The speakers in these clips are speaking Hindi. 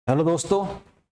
हेलो दोस्तों।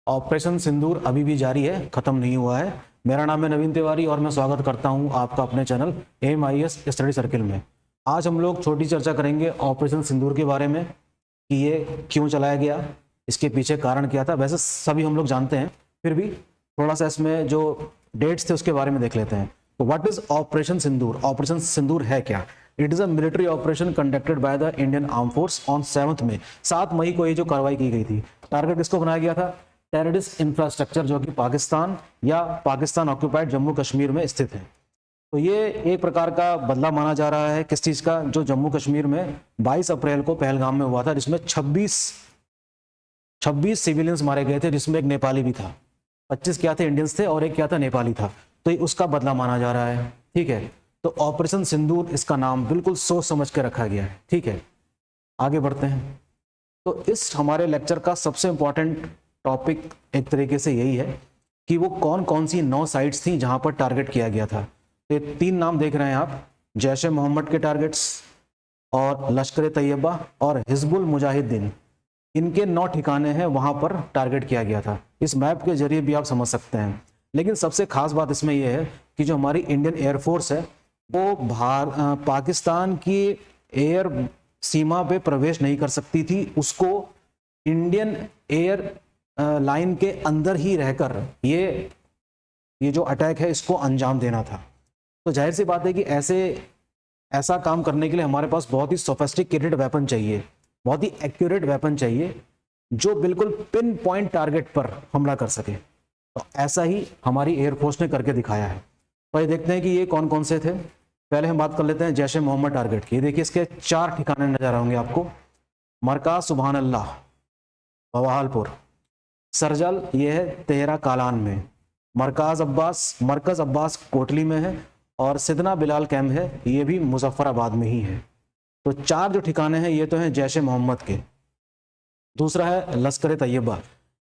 ऑपरेशन सिंदूर अभी भी जारी है, खत्म नहीं हुआ है। मेरा नाम है नवीन तिवारी और मैं स्वागत करता हूं आपका अपने चैनल AMIS स्टडी सर्किल में। आज हम लोग छोटी चर्चा करेंगे ऑपरेशन सिंदूर के बारे में कि ये क्यों चलाया गया, इसके पीछे कारण क्या था। वैसे सभी हम लोग जानते हैं, फिर भी थोड़ा सा इसमें जो डेट्स थे उसके बारे में देख लेते हैं। तो what is operation Sindoor? Operation Sindoor है क्या? It is a military operation conducted by the Indian arm force on 7 May. 7 मई को ये जो कार्रवाई की गई थी, टारगेट किसको बनाया गया था? टेररिस्ट इंफ्रास्ट्रक्चर जो कि पाकिस्तान या पाकिस्तान ऑक्यूपाइड जम्मू कश्मीर में स्थित है। तो ये एक प्रकार का बदला माना जा रहा है किस चीज का? जो जम्मू कश्मीर में 22 अप्रैल को पहलगाम में हुआ था, जिसमें 26 सिविलियंस मारे गए थे, जिसमें एक नेपाली भी था। 25 क्या थे? इंडियंस थे और एक क्या था? नेपाली था। तो ये उसका बदला माना जा रहा है। ठीक है, तो ऑपरेशन सिंदूर इसका नाम बिल्कुल सोच समझ के रखा गया है। ठीक है, आगे बढ़ते हैं। तो इस हमारे लेक्चर का सबसे इंपॉर्टेंट टॉपिक एक तरीके से यही है कि वो कौन कौन सी 9 साइट्स थी जहां पर टारगेट किया गया था। तो ये 3 नाम देख रहे हैं आप, जैश ए मोहम्मद के टारगेट्स और लश्कर तैयबा और हिजबुल मुजाहिदीन, इनके 9 ठिकाने हैं, वहां पर टारगेट किया गया था। इस मैप के जरिए भी आप समझ सकते हैं। लेकिन सबसे खास बात इसमें यह है कि जो हमारी इंडियन एयरफोर्स है वो पाकिस्तान की एयर सीमा पे प्रवेश नहीं कर सकती थी। उसको इंडियन एयर लाइन के अंदर ही रहकर ये जो अटैक है इसको अंजाम देना था। तो जाहिर सी बात है कि ऐसा काम करने के लिए हमारे पास बहुत ही सोफिस्टिकेटेड वेपन चाहिए, बहुत ही एक्यूरेट वेपन चाहिए जो बिल्कुल पिन पॉइंट टारगेट पर हमला कर सके। तो ऐसा ही हमारी एयरफोर्स ने करके दिखाया है। तो ये देखते हैं कि ये कौन कौन से थे। पहले हम बात कर लेते हैं जैश ए मोहम्मद टारगेट की। देखिए इसके 4 ठिकाने नजर आएंगे आपको। मरकाज सुबहान अल्लाह बवालपुर, सरजल ये है तेहरा कालान में, मरकज अब्बास कोटली में है और सिदना बिलाल कैंप है, ये भी मुजफ्फराबाद में ही है। तो 4 जो ठिकाने हैं ये तो हैं जैश ए मोहम्मद के। दूसरा है लश्कर तैयबा,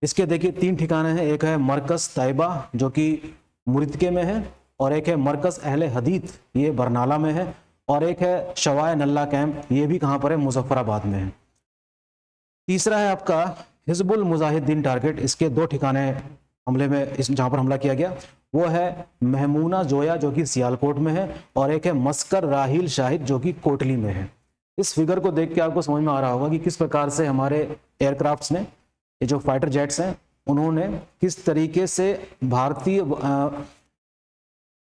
इसके देखिए 3 ठिकाने हैं। एक है मरकज तैयबा जो कि मुरिदके में है, और एक है मरकज अहले हदीत, ये बरनाला में है, और एक है शवाए नल्ला कैंप, ये भी कहाँ पर है? मुजफ्फराबाद में है। तीसरा है आपका हिजबुल मुजाहिदीन टारगेट, इसके 2 ठिकाने हमले में जहां पर हमला किया गया वो है महमूना जोया जो कि सियालकोट में है, और एक है मस्कर राहिल शाहिद जो कि कोटली में है। इस फिगर को देख के आपको समझ में आ रहा होगा कि किस प्रकार से हमारे एयरक्राफ्ट्स ने, ये जो फाइटर जेट्स हैं, उन्होंने किस तरीके से भारतीय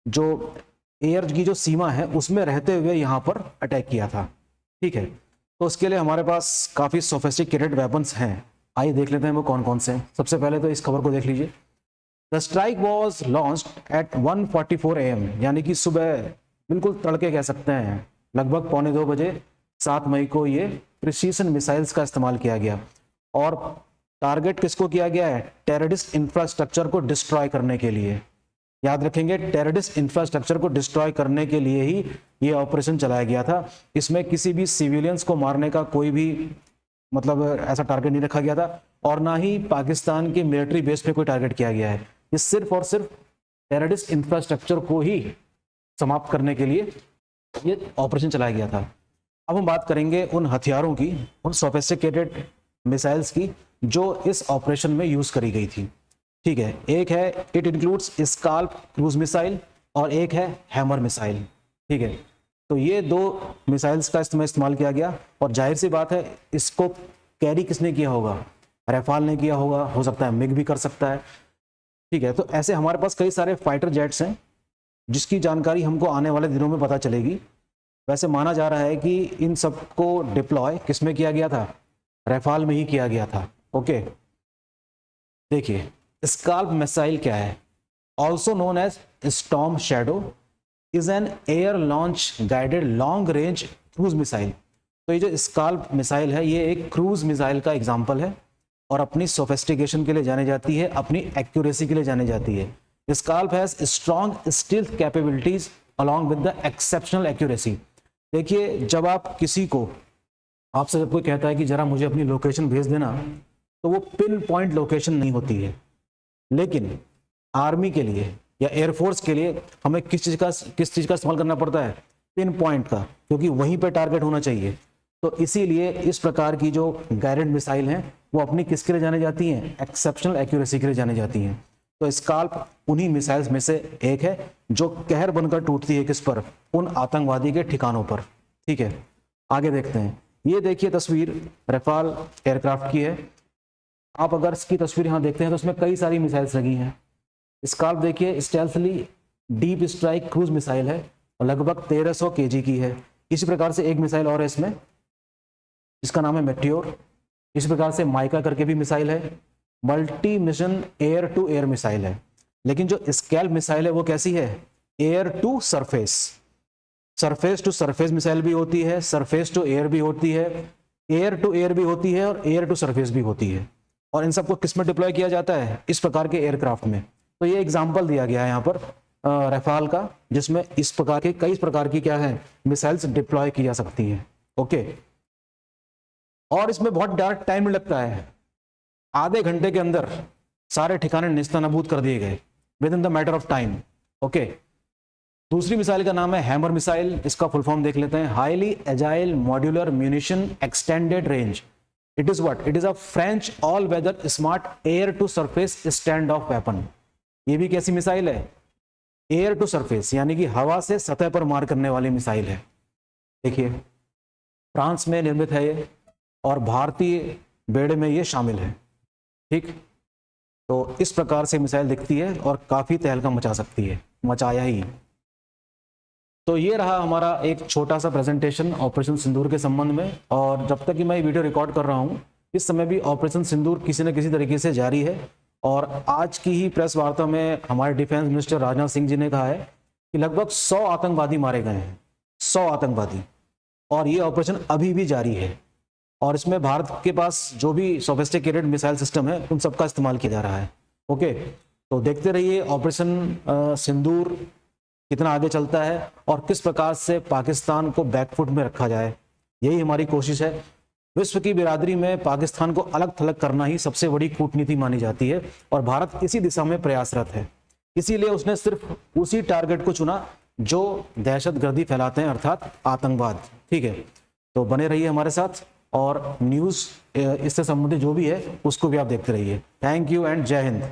जो एयर की जो सीमा है उसमें रहते हुए यहाँ पर अटैक किया था। ठीक है, तो उसके लिए हमारे पास काफ़ी सोफिस्टिकेटेड वेपन्स हैं। आइए देख लेते हैं वो कौन कौन से हैं। सबसे पहले तो इस खबर को देख लीजिए। The strike was launched at 1:44 AM, यानी कि सुबह बिल्कुल तड़के कह सकते हैं, लगभग 1:45 बजे 7 मई को ये प्रिसीजन मिसाइल्स का इस्तेमाल किया गया। और टारगेट किसको किया गया है? टेररिस्ट इंफ्रास्ट्रक्चर को डिस्ट्रॉय करने के लिए। याद रखेंगे, टेररिस्ट इंफ्रास्ट्रक्चर को डिस्ट्रॉय करने के लिए ही ये ऑपरेशन चलाया गया था। इसमें किसी भी सिविलियंस को मारने का कोई भी मतलब ऐसा टारगेट नहीं रखा गया था, और ना ही पाकिस्तान के मिलिट्री बेस पे कोई टारगेट किया गया है। ये सिर्फ और सिर्फ टेररिस्ट इंफ्रास्ट्रक्चर को ही समाप्त करने के लिए ये ऑपरेशन चलाया गया था। अब हम बात करेंगे उन हथियारों की, उन सोफिस्टिकेटेड मिसाइल्स की जो इस ऑपरेशन में यूज करी गई थी। ठीक है, एक है it includes scalp cruise missile और एक है हैमर मिसाइल। ठीक है, तो ये 2 मिसाइल्स का इस्तेमाल किया गया, और जाहिर सी बात है इसको कैरी किसने किया होगा? रफाल ने किया होगा, हो सकता है मिग भी कर सकता है। ठीक है, तो ऐसे हमारे पास कई सारे फाइटर जेट्स हैं जिसकी जानकारी हमको आने वाले दिनों में पता चलेगी। वैसे माना जा रहा है कि इन सबको डिप्लॉय किसमें किया गया था? रफाल में ही किया गया था। ओके, देखिए स्काल्प मिसाइल क्या है? Also known as Storm Shadow, is an air launch guided long range cruise missile. तो ये जो स्काल्प मिसाइल है ये एक क्रूज मिसाइल का एग्जाम्पल है, और अपनी सोफिस्टिकेशन के लिए जानी जाती है, अपनी एक्यूरेसी के लिए जानी जाती है। Scalp has strong stealth capabilities along with the exceptional accuracy. देखिए, जब आप किसी को, आपसे जब कोई कहता है कि जरा मुझे अपनी लोकेशन भेज देना, तो वो पिन पॉइंट लोकेशन नहीं होती है। लेकिन आर्मी के लिए या एयरफोर्स के लिए हमें किस चीज़ का इस्तेमाल करना पड़ता है? पिन पॉइंट का, क्योंकि वहीं पे टारगेट होना चाहिए। तो इसीलिए इस प्रकार की जो गाइडेड मिसाइल हैं वो अपनी किसके लिए जाने जाती हैं, एक्सेप्शनल एक्यूरेसी के लिए जाने जाती हैं। तो स्काल्प उन्हीं मिसाइल्स में से एक है जो कहर बनकर टूटती है किस पर, उन आतंकवादी के ठिकानों पर। ठीक है, आगे देखते हैं। ये देखिए तस्वीर रफाल एयरक्राफ्ट की है। आप अगर इसकी तस्वीर यहाँ देखते हैं तो इसमें कई सारी मिसाइल्स लगी हैं। स्काल्प देखिए stealthily deep strike cruise missile है और लगभग 1300 kg की है। इसी प्रकार से एक मिसाइल और है इसमें, इसका नाम है मेट्योर। इस प्रकार से माइका करके भी मिसाइल है, multi mission air to air missile है। लेकिन जो स्कैल्प मिसाइल है वो कैसी है, air to surface, surface to surface missile भी होती है, सरफेस टू एयर भी होती है, एयर टू एयर भी होती है और एयर टू सरफेस भी होती है। और इन सबको किस में डिप्लॉय किया जाता है, इस प्रकार के एयरक्राफ्ट में। तो ये एग्जाम्पल दिया गया है यहाँ पर रफाल का, जिसमें इस प्रकार के कई प्रकार की क्या है मिसाइल्स डिप्लॉय की जा सकती हैं। ओके, और इसमें बहुत डायरेक्ट टाइम लगता है, आधे घंटे के अंदर सारे ठिकाने नेस्तनाबूद कर दिए गए within the matter of time. Okay, दूसरी मिसाइल का नाम है हैमर मिसाइल। इसका फुल फॉर्म देख लेते हैं, highly agile modular munition extended range. It is what, it is a French all weather smart air to surface stand off weapon. ये भी कैसी मिसाइल है, एयर टू सरफेस, यानी कि हवा से सतह पर मार करने वाली मिसाइल है। देखिए फ्रांस में निर्मित है ये और भारतीय बेड़े में ये शामिल है। ठीक, तो इस प्रकार से मिसाइल दिखती है और काफी तहलका मचा सकती है, मचाया ही। तो ये रहा हमारा एक छोटा सा प्रेजेंटेशन ऑपरेशन सिंदूर के संबंध में। और जब तक कि मैं ये वीडियो रिकॉर्ड कर रहा हूँ इस समय भी ऑपरेशन सिंदूर किसी न किसी तरीके से जारी है। और आज की ही प्रेस वार्ता में हमारे डिफेंस मिनिस्टर राजनाथ सिंह जी ने कहा है कि लगभग 100 आतंकवादी मारे गए हैं, 100 आतंकवादी, और ये ऑपरेशन अभी भी जारी है। और इसमें भारत के पास जो भी सोफिस्टिकेटेड मिसाइल सिस्टम है उन सबका इस्तेमाल किया जा रहा है। ओके, तो देखते रहिए ऑपरेशन सिंदूर कितना आगे चलता है और किस प्रकार से पाकिस्तान को बैकफुट में रखा जाए, यही हमारी कोशिश है। विश्व की बिरादरी में पाकिस्तान को अलग थलग करना ही सबसे बड़ी कूटनीति मानी जाती है और भारत इसी दिशा में प्रयासरत है। इसीलिए उसने सिर्फ उसी टारगेट को चुना जो दहशतगर्दी फैलाते हैं, अर्थात आतंकवाद। ठीक है, तो बने रहिए हमारे साथ और न्यूज़ इससे संबंधित जो भी है उसको भी आप देखते रहिए। थैंक यू एंड जय हिंद।